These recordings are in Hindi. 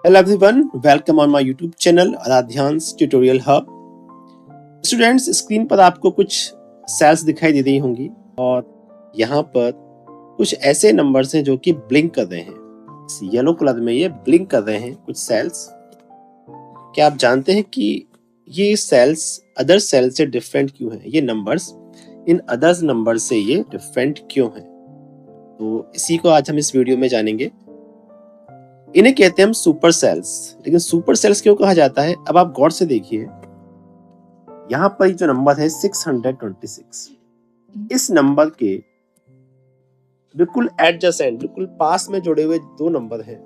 Hello everyone, welcome on my YouTube channel Aradhyansh tutorial hub. Students, screen पर आपको कुछ सेल्स दिखाई दे रही होंगी और यहाँ पर कुछ ऐसे नंबर्स हैं जो कि ब्लिंक कर रहे हैं। इस येलो कलर में ये ब्लिंक कर रहे हैं कुछ सेल्स। क्या आप जानते हैं कि ये सेल्स अदर सेल से डिफरेंट क्यों हैं? ये नंबर्स इन अदर्स नंबर से ये डिफरेंट क्यों हैं? तो इसी को आज हम इस वीडियो में जानेंगे। इन्हें कहते हैं हम सुपर सेल्स। लेकिन सुपर सेल्स क्यों कहा जाता है? अब आप गौर से देखिए, यहाँ पर जो नंबर है 626, इस नंबर के बिल्कुल एडजेसेंट, बिल्कुल पास में जुड़े हुए दो नंबर हैं।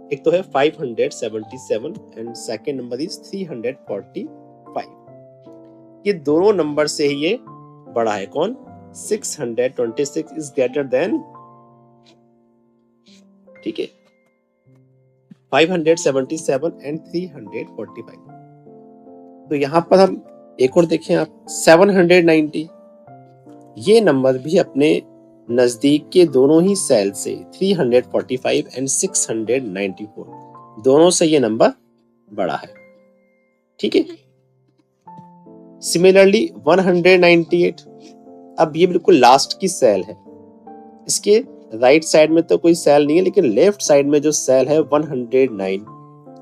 एक तो है 577 एंड सेकेंड नंबर इज 345। ये दोनों नंबर से ही ये बड़ा है। कौन? 626 इज ग्रेटर देन, ठीक है, 577 एंड 345। तो यहां पर हम एक और देखें, आप 790, ये नंबर भी अपने नजदीक के दोनों ही सेल से 345 एंड 694 दोनों से ये नंबर बड़ा है। ठीक है। सिमिलरली 198, अब ये बिल्कुल लास्ट की सेल है। इसके राइट साइड में तो कोई सेल नहीं है, लेकिन लेफ्ट साइड में जो सेल है 109,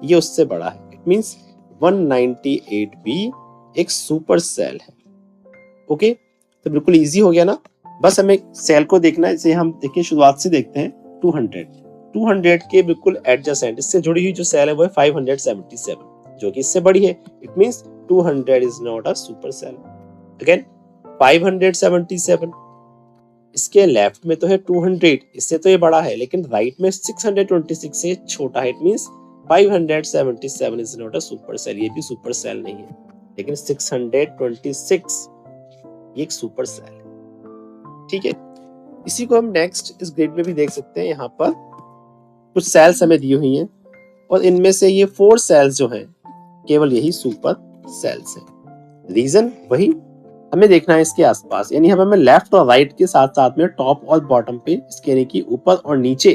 ये उससे बड़ा है। इट मींस 198 भी एक सुपर सेल है। ओके, तो बिल्कुल इजी हो गया ना। बस हमें सेल को देखना है। इसे हम देखिए, शुरुआत से देखते हैं। 200 के बिल्कुल एडजेसेंट इससे जुड़ी हुई जो सेल है वो है 577, जो कि इससे बड़ी है। It means 200 is not a super cell. Again 577, इसके लेफ्ट में तो है 200, इससे तो ये बड़ा है, लेकिन राइट में 626 से छोटा है। It means 577 is not a super cell, ये भी सुपर सेल नहीं है। लेकिन 626 ये एक सुपर सेल है। ठीक है। इसी को हम नेक्स्ट इस ग्रिड में भी देख सकते हैं। यहाँ पर कुछ सेल्स हमें दी हुई हैं और इनमें से ये 4 सेल्स जो हैं केवल यही सुपर सेल्स हैं। रीजन वही हमें देखना है इसके आसपास, यानी हमें लेफ्ट और राइट के साथ साथ में टॉप और बॉटम पे, इसके यानी कि ऊपर और नीचे,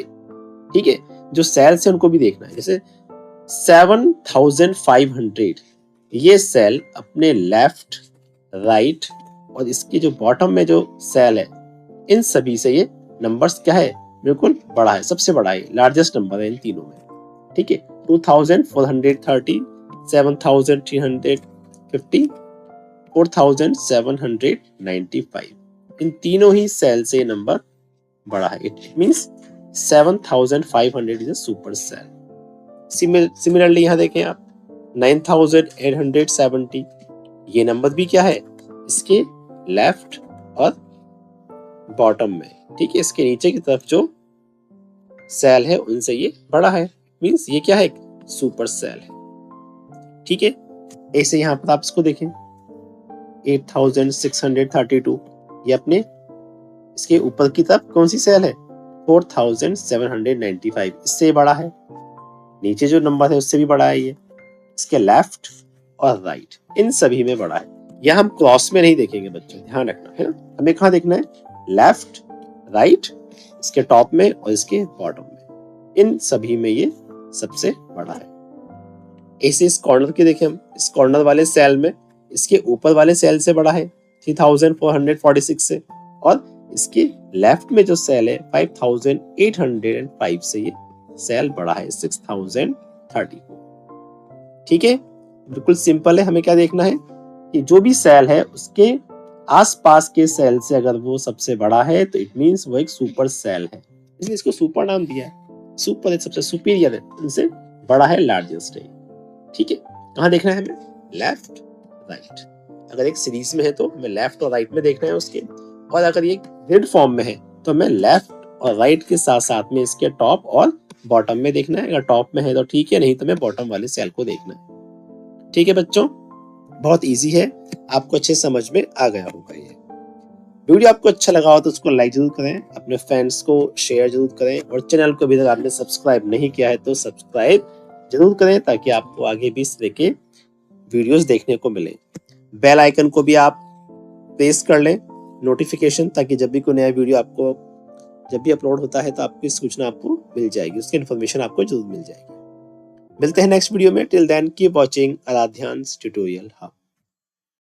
ठीक है, जो सेल्स है उनको भी देखना है। जैसे 7500, ये सेल अपने लेफ्ट, राइट और इसके जो बॉटम में जो सेल है, इन सभी से ये नंबर्स क्या है? बिल्कुल बड़ा है, सबसे बड़ा है, लार्जेस्ट नंबर है इन तीनों में। ठीक है। 2430, 7350, 4795, इन तीनों ही सेल से नंबर बड़ा है। It means 7500 is a super cell. Similarly यहां देखें आप 9870, ये नंबर भी क्या है? इसके लेफ्ट और बॉटम में, ठीक है, इसके नीचे की तरफ जो सेल है उनसे ये बड़ा है। मींस ये क्या है? एक सुपर सेल है। ठीक है। ऐसे यहां पर आप इसको देखें 8632, ये अपने इसके ऊपर की तरफ कौन सी सेल है? 4795, इससे बड़ा है। नीचे जो नंबर है उससे भी बड़ा है ये। इसके लेफ्ट और राइट इन सभी में बड़ा है। यह हम क्रॉस में नहीं देखेंगे बच्चों, ध्यान रखना है ना। हमें कहाँ देखना है? लेफ्ट, राइट, इसके टॉप में और इसके बॉटम में, इन सभी में ये सबसे बड़ा है। ऐसे इस कॉर्नर के देखें हम, इस कॉर्नर वाले सेल में इसके ऊपर वाले सेल से बड़ा है 3446 से, और इसके लेफ्ट में जो सेल है 5805 से ये सेल बड़ा है 6034। ठीक है। बिल्कुल सिंपल है। हमें क्या देखना है कि जो भी सेल है उसके आसपास के सेल से अगर वो सबसे बड़ा है तो इट मींस वो एक सुपर सेल है, इसलिए इसको सुपर नाम दिया है। सुपर है, सबसे सुपीरियर है, इनसे बड़ा है, लार्जेस्ट है। ठीक है। कहाँ देखना है हमें? Left, right. अगर एक सीरीज में है तो हमें लेफ्ट और राइट में देखना है उसके, और अगर ये ग्रिड फॉर्म में है तो हमें लेफ्ट और राइट के साथ साथ में इसके टॉप और बॉटम में देखना है। अगर टॉप में है तो ठीक है, नहीं तो हमें बॉटम वाले सेल को देखना है। ठीक है बच्चों, बहुत इजी है, आपको अच्छे समझ में आ गया होगा। ये वीडियो आपको अच्छा लगा हो तो उसको लाइक जरूर करें, अपने फ्रेंड्स को शेयर जरूर करें, और चैनल को अभी तक आपने सब्सक्राइब नहीं किया है तो सब्सक्राइब जरूर करें, ताकि आपको आगे भी इस तरह के वीडियोस देखने को मिले। बेल आइकन को भी आप प्रेस कर लें, नोटिफिकेशन, ताकि जब भी कोई नया वीडियो आपको जब भी अपलोड होता है तो आपको सूचना आपको मिल जाएगी, उसकी इन्फॉर्मेशन आपको जरूर मिल जाएगी। मिलते हैं नेक्स्ट वीडियो में। Till then keep watching Aradhyansh tutorial hub.